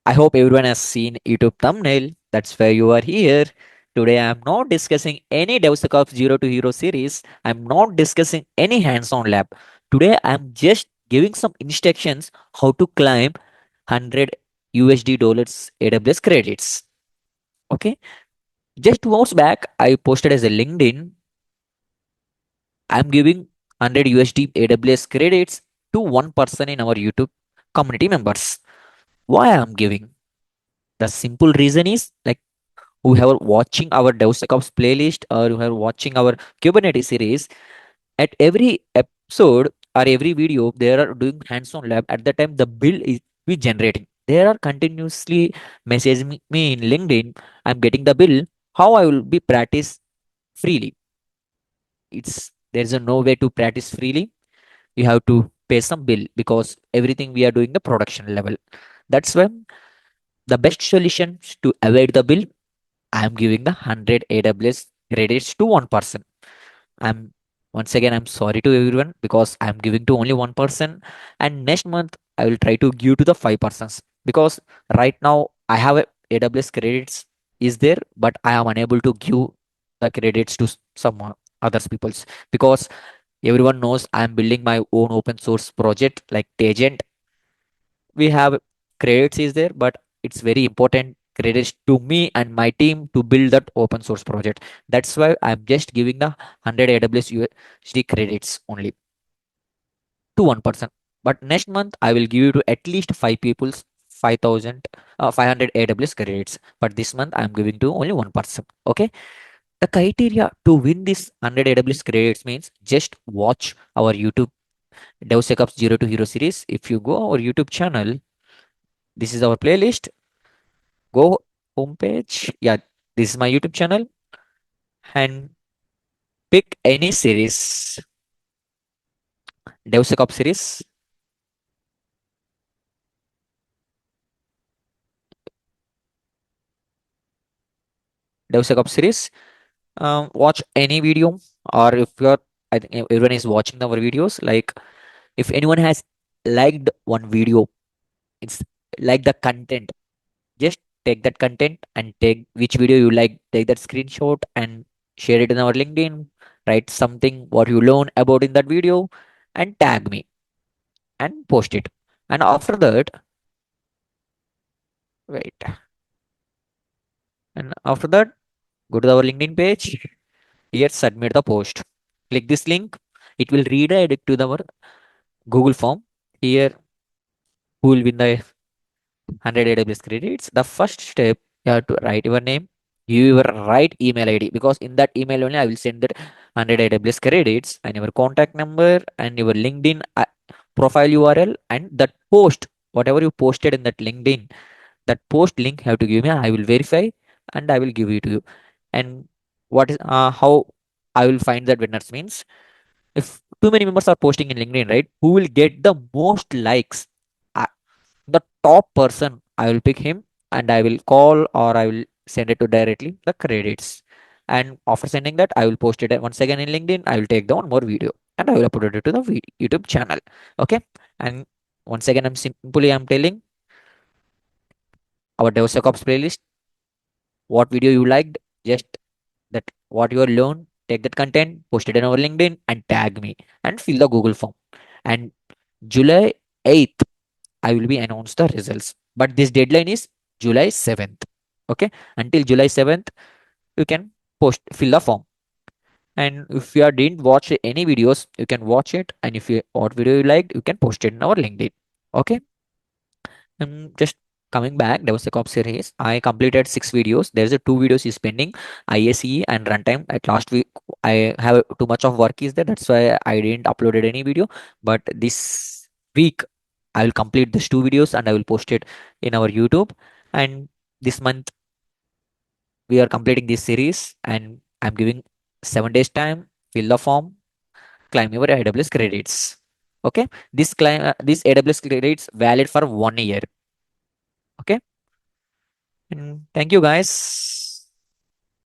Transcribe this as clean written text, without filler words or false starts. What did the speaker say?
I hope everyone has seen YouTube thumbnail. That's why you are here. Today I am not discussing any DevSecOps Zero to Hero series. I'm not discussing any hands-on lab. Today I'm just giving some instructions how to claim 100 USD dollars AWS credits. Okay. Just 2 hours back, I posted as a LinkedIn. I'm giving 100 USD AWS credits to one person in our YouTube community members. Why I'm giving? The simple reason is like whoever watching our DevSecOps playlist or whoever watching our Kubernetes series, at every episode or every video, they are doing hands-on lab. At the time, the bill is be generating. They are continuously messaging me in LinkedIn. I'm getting the bill. How I will be practice freely? It's there's a no way to practice freely. You have to pay some bill because everything we are doing the production level. That's why the best solution to avoid the bill. I'm giving the 100 AWS credits to one person. I'm Once again I'm sorry to everyone because I'm giving to only one person, and next month I will try to give to the five persons because right now I have a AWS credits is there, but I am unable to give the credits to some others peoples because everyone knows I'm building my own open source project like Tagent. We have credits is there, but it's very important credits to me and my team to build that open source project. That's why I'm just giving the 100 AWS USD credits only to one person. But next month I will give you to at least five people's 5000 500 AWS credits. But this month I'm giving to only one person. Okay. The criteria to win this 100 AWS credits means just watch our YouTube DevSecOps Zero to Hero series. If you go our YouTube channel, this is our playlist. Go homepage. Yeah, this is my YouTube channel and pick any series, DevSecOps series, DevSecOps series. Watch any video, or if you're, I think everyone is watching our videos. Like if anyone has liked one video, it's like the content. Just take that content and take which video you like. Take that screenshot and share it in our LinkedIn. Write something what you learn about in that video and tag me and post it. And after that, wait. And after that, go to our LinkedIn page. Here, submit the post. Click this link. It will redirect to our Google form. Here, who will win the 100 AWS credits? The first step, you have to write your name, your right email ID, because in that email only I will send that 100 AWS credits, and your contact number and your LinkedIn profile URL and that post, whatever you posted in that LinkedIn, that post link have to give me. I will verify and I will give it to you. And what is how I will find that winners means, if too many members are posting in LinkedIn, right? Who will get the most likes? Uh, the top person, I will pick him and I will call or I will send it to directly the credits. And after sending that, I will post it once again in LinkedIn. I will take the one more video and I will upload it to the YouTube channel. Okay. And once again, I'm telling our DevSecOps playlist. What video you liked, just that what you learned, take that content, post it in our LinkedIn and tag me and fill the Google form. And July 8th, I will be announced the results. But this deadline is July 7th. Okay. Until July 7th, you can fill the form. And if you didn't watch any videos, you can watch it. And if you what video you liked, you can post it in our LinkedIn. Okay. Just coming back, there was a cop series. I completed 6 videos. There's a 2 videos is pending, ISE and runtime. At last week, I have too much of work is there. That's why I didn't uploaded any video. But this week, I will complete these 2 videos and I will post it in our YouTube. And this month, we are completing this series, and I'm giving 7 days time. Fill the form, claim your AWS credits. Okay, this AWS credits valid for 1 year. Okay. And thank you guys.